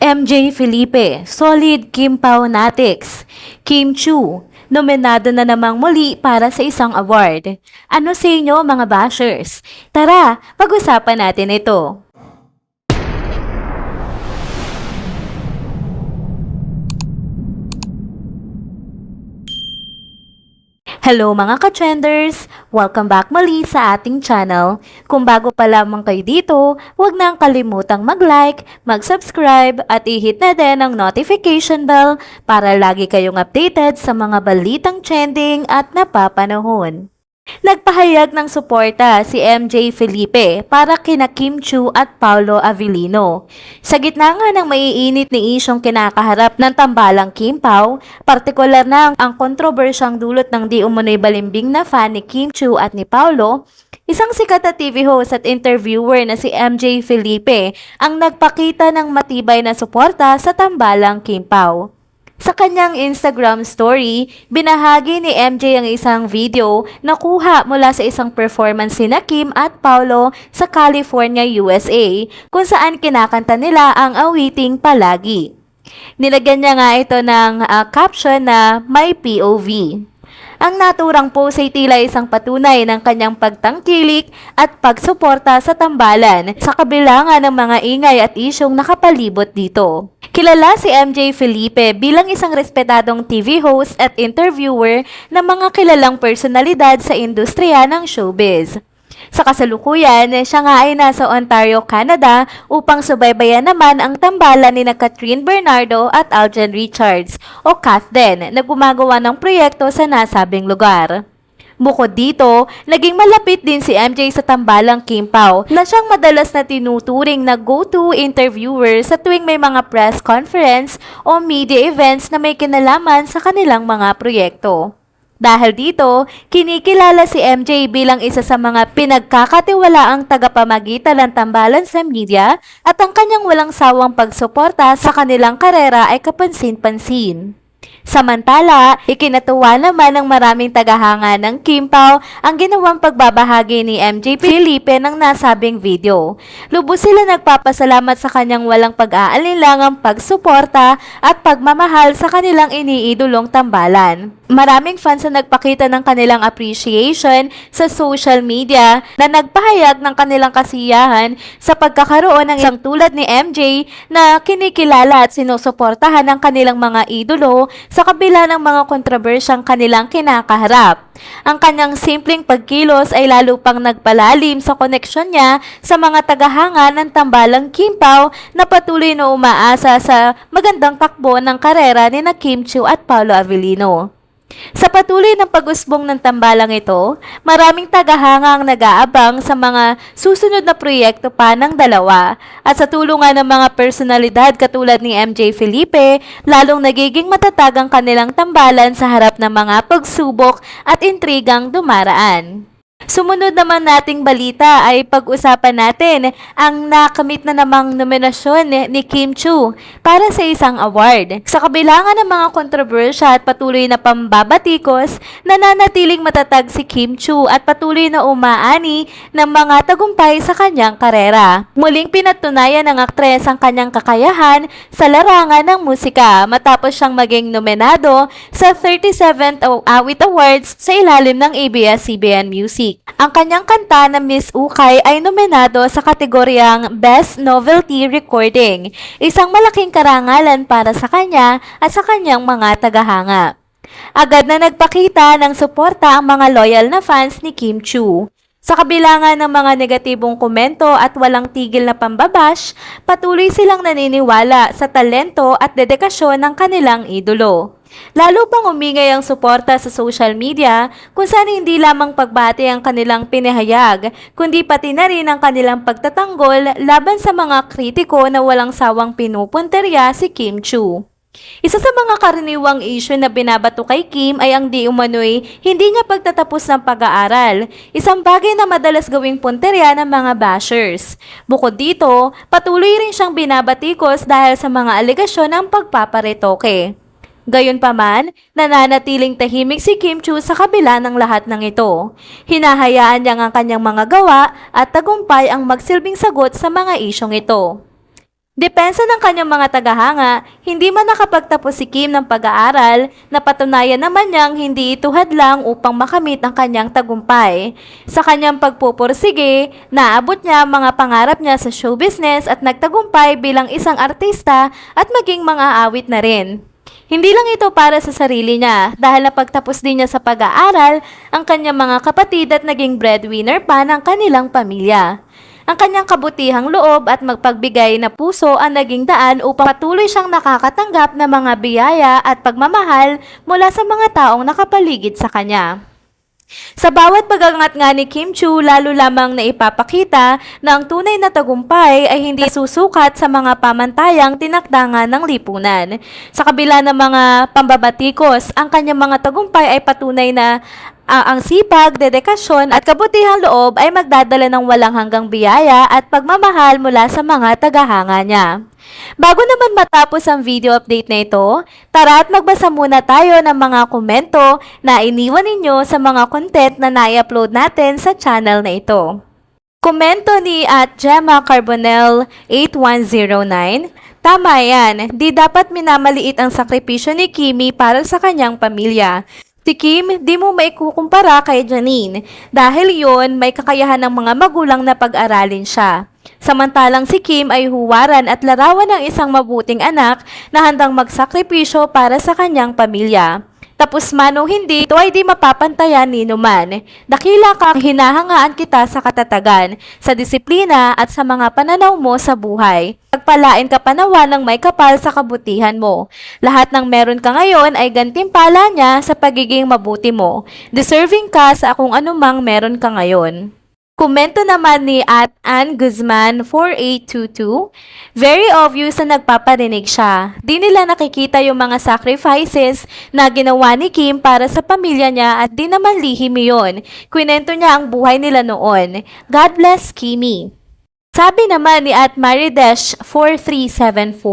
MJ Felipe, solid Kim Pao Natix. Kim Chu, nominado na namang muli para sa isang award. Ano sa inyo mga bashers? Tara, pag-usapan natin ito. Hello mga ka-trenders! Welcome back muli sa ating channel. Kung bago pa lamang kayo dito, huwag nang kalimutang mag-like, mag-subscribe at i-hit na din ang notification bell para lagi kayong updated sa mga balitang trending at napapanahon. Nagpahayag ng suporta si MJ Felipe para kina Kim Chu at Paolo Avellino. Sa gitna nga ng maiinit ni isyong kinakaharap ng tambalang Kim Pao, partikular na ang kontrobersyang dulot ng di umunoy balimbing na fan ni Kim Chu at ni Paolo, isang sikat na TV host at interviewer na si MJ Felipe ang nagpakita ng matibay na suporta sa tambalang Kim Pao. Sa kanyang Instagram story, binahagi ni MJ ang isang video na kuha mula sa isang performance ni Kim at Paolo sa California, USA, kung saan kinakanta nila ang awiting Palagi. Nilagyan niya nga ito ng caption na My POV. Ang naturang post ay tila isang patunay ng kanyang pagtangkilik at pagsuporta sa tambalan sa kabila nga ng mga ingay at isyong nakapalibot dito. Kilala si MJ Felipe bilang isang respetadong TV host at interviewer ng mga kilalang personalidad sa industriya ng showbiz. Sa kasalukuyan, siya nga ay nasa Ontario, Canada upang subaybayan naman ang tambalan ni Catherine Bernardo at Alden Richards o Kathden na gumagawa ng proyekto sa nasabing lugar. Bukod dito, naging malapit din si MJ sa tambalang Kim Pao na siyang madalas na tinuturing na go-to interviewer sa tuwing may mga press conference o media events na may kinalaman sa kanilang mga proyekto. Dahil dito, kinikilala si MJ bilang isa sa mga pinagkakatiwalaang tagapamagitan ng tambalan sa media at ang kanyang walang sawang pagsuporta sa kanilang karera ay kapansin-pansin. Samantala, ikinatuwa naman ng maraming tagahanga ng Kim Pao ang ginawang pagbabahagi ni MJ Felipe ng nasabing video. Lubos sila nagpapasalamat sa kanyang walang pag-aalinlangang pagsuporta at pagmamahal sa kanilang iniidolong tambalan. Maraming fans na nagpakita ng kanilang appreciation sa social media na nagpahayag ng kanilang kasiyahan sa pagkakaroon ng isang tulad ni MJ na kinikilala at sinusuportahan ng kanilang mga idolo sa kabila ng mga kontrobersyang kanilang kinakaharap. Ang kanyang simpleng pagkilos ay lalo pang nagpalalim sa koneksyon niya sa mga tagahanga ng tambalang Kim Pao na patuloy na umaasa sa magandang takbo ng karera ni Kim Chu at Paolo Avellino. Sa patuloy ng pag-usbong ng tambalang ito, maraming tagahanga ang nag-aabang sa mga susunod na proyekto pa ng dalawa at sa tulungan ng mga personalidad katulad ni MJ Felipe, lalong nagiging matatag ang kanilang tambalan sa harap ng mga pagsubok at intrigang dumaraan. Sumunod naman nating balita ay pag-usapan natin ang nakamit na namang nominasyon ni Kim Chu para sa isang award. Sa kabilangan ng mga kontrobersya at patuloy na pambabatikos, nananatiling matatag si Kim Chu at patuloy na umaani ng mga tagumpay sa kanyang karera. Muling pinatunayan ng aktres ang kanyang kakayahan sa larangan ng musika matapos siyang maging nominado sa 37th Awit Awards sa ilalim ng ABS-CBN Music. Ang kanyang kanta na Miss Ukay ay nominado sa kategoryang Best Novelty Recording, isang malaking karangalan para sa kanya at sa kanyang mga tagahanga. Agad na nagpakita ng suporta ang mga loyal na fans ni Kim Chu. Sa kabilangan ng mga negatibong komento at walang tigil na pambabash, patuloy silang naniniwala sa talento at dedikasyon ng kanilang idolo. Lalo pang umingay ang suporta sa social media kung saan hindi lamang pagbati ang kanilang pinahayag, kundi pati na rin ang kanilang pagtatanggol laban sa mga kritiko na walang sawang pinupunterya si Kim Chu. Isa sa mga karaniwang issue na binabato kay Kim ay ang di umano'y hindi niya pagtatapos ng pag-aaral, isang bagay na madalas gawing punterya ng mga bashers. Bukod dito, patuloy rin siyang binabatikos dahil sa mga alegasyon ng pagpaparetoke. Gayunpaman, nananatiling tahimik si Kim Chu sa kabila ng lahat ng ito. Hinahayaan niya ang kanyang mga gawa at tagumpay ang magsilbing sagot sa mga isyong ito. Depensa ng kanyang mga tagahanga, hindi man nakapagtapos si Kim ng pag-aaral, napatunayan naman niyang hindi ito hadlang upang makamit ang kanyang tagumpay. Sa kanyang pagpupursige, naabot niya ang mga pangarap niya sa show business at nagtagumpay bilang isang artista at maging mga awit na rin. Hindi lang ito para sa sarili niya dahil napagtapos din niya sa pag-aaral ang kanyang mga kapatid at naging breadwinner pa ng kanilang pamilya. Ang kanyang kabutihang loob at magpagbigay na puso ang naging daan upang patuloy siyang nakakatanggap ng mga biyaya at pagmamahal mula sa mga taong nakapaligid sa kanya. Sa bawat pagangat nga ni Kim Chiu, lalo lamang na ipapakita na ang tunay na tagumpay ay hindi susukat sa mga pamantayang tinakdangan ng lipunan. Sa kabila ng mga pambabatikos, ang kanyang mga tagumpay ay patunay na ang sipag, dedikasyon at kabutihang loob ay magdadala ng walang hanggang biyaya at pagmamahal mula sa mga tagahanga niya. Bago naman matapos ang video update na ito, tara at magbasa muna tayo ng mga komento na iniwan ninyo sa mga content na nai-upload natin sa channel na ito. Komento ni Gemma Carbonell 8109. Tama yan, di dapat minamaliit ang sakripisyo ni Kimi para sa kanyang pamilya. Si Kim, di mo maikukumpara kay Janine dahil yon may kakayahan ng mga magulang na pag-aralin siya. Samantalang si Kim ay huwaran at larawan ng isang mabuting anak na handang magsakripisyo para sa kanyang pamilya. Tapos man o hindi, ito ay di mapapantayan ni numan. Dakila ka, hinahangaan kita sa katatagan, sa disiplina at sa mga pananaw mo sa buhay. Pagpalain ka panawa ng may kapal sa kabutihan mo. Lahat ng meron ka ngayon ay gantimpala niya sa pagiging mabuti mo. Deserving ka sa kung anumang meron ka ngayon. Komento naman ni Ann Guzman 4822. Very obvious na nagpaparinig siya. Di nila nakikita yung mga sacrifices na ginawa ni Kim para sa pamilya niya at di naman lihim yun. Kwinento niya ang buhay nila noon. God bless Kimi. Sabi naman ni Maridesh 4374,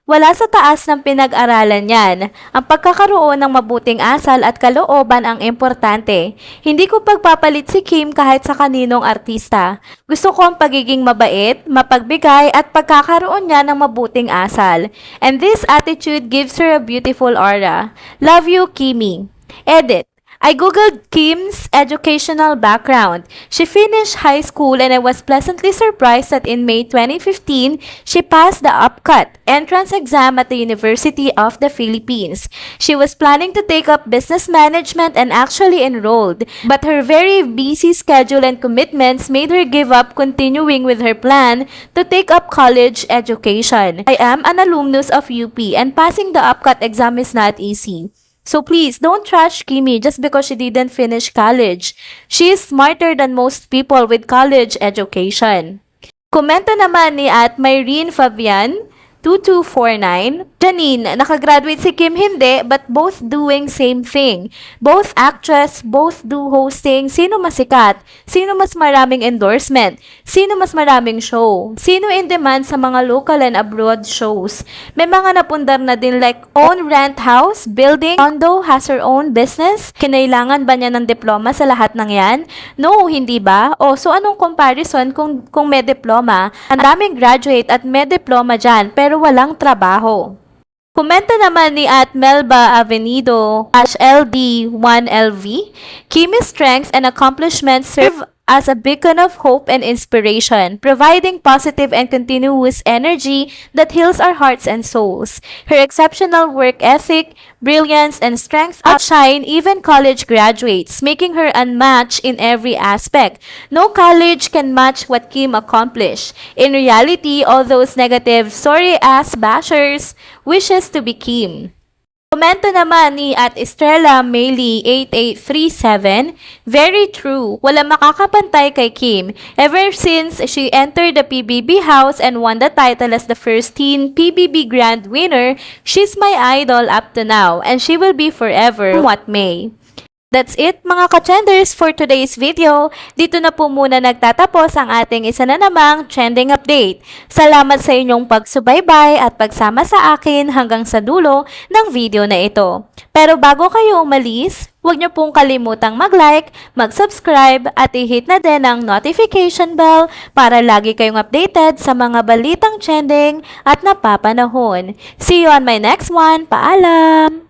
wala sa taas ng pinag-aralan yan. Ang pagkakaroon ng mabuting asal at kalooban ang importante. Hindi ko pagpapalit si Kim kahit sa kaninong artista. Gusto ko ang pagiging mabait, mapagbigay at pagkakaroon niya ng mabuting asal. And this attitude gives her a beautiful aura. Love you, Kimi. Edit. I googled Kim's educational background. She finished high school and I was pleasantly surprised that in May 2015, she passed the UPCAT entrance exam at the University of the Philippines. She was planning to take up business management and actually enrolled, but her very busy schedule and commitments made her give up continuing with her plan to take up college education. I am an alumnus of UP and passing the UPCAT exam is not easy. So please, don't trash Kimi just because she didn't finish college. She is smarter than most people with college education. Komento naman ni Myrene Fabian 2249. Janine, nakagraduate si Kim hindi, but both doing same thing. Both actress, both do hosting. Sino mas sikat? Sino mas maraming endorsement? Sino mas maraming show? Sino in demand sa mga local and abroad shows? May mga napundar na din like own rent house, building, condo, has her own business. Kinailangan ba niya ng diploma sa lahat ng yan? No, hindi ba? O, so anong comparison kung may diploma? Ang daming graduate at may diploma dyan, pero walang trabaho. Komento naman ni Melba Avenido #LD1LV. Kimi's strengths and accomplishments serve as a beacon of hope and inspiration, providing positive and continuous energy that heals our hearts and souls. Her exceptional work ethic, brilliance, and strength outshine even college graduates, making her unmatched in every aspect. No college can match what Kim accomplished. In reality, all those negative sorry-ass bashers wishes to be Kim. Komento naman ni Estrella Maylie 8837, very true, wala makakapantay kay Kim. Ever since she entered the PBB house and won the title as the first teen PBB Grand winner, she's my idol up to now and she will be forever what may. That's it mga ka-trenders for today's video. Dito na po muna nagtatapos ang ating isa na namang trending update. Salamat sa inyong pagsubaybay at pagsama sa akin hanggang sa dulo ng video na ito. Pero bago kayo umalis, huwag niyo pong kalimutang mag-like, mag-subscribe at i-hit na din ang notification bell para lagi kayong updated sa mga balitang trending at napapanahon. See you on my next one. Paalam!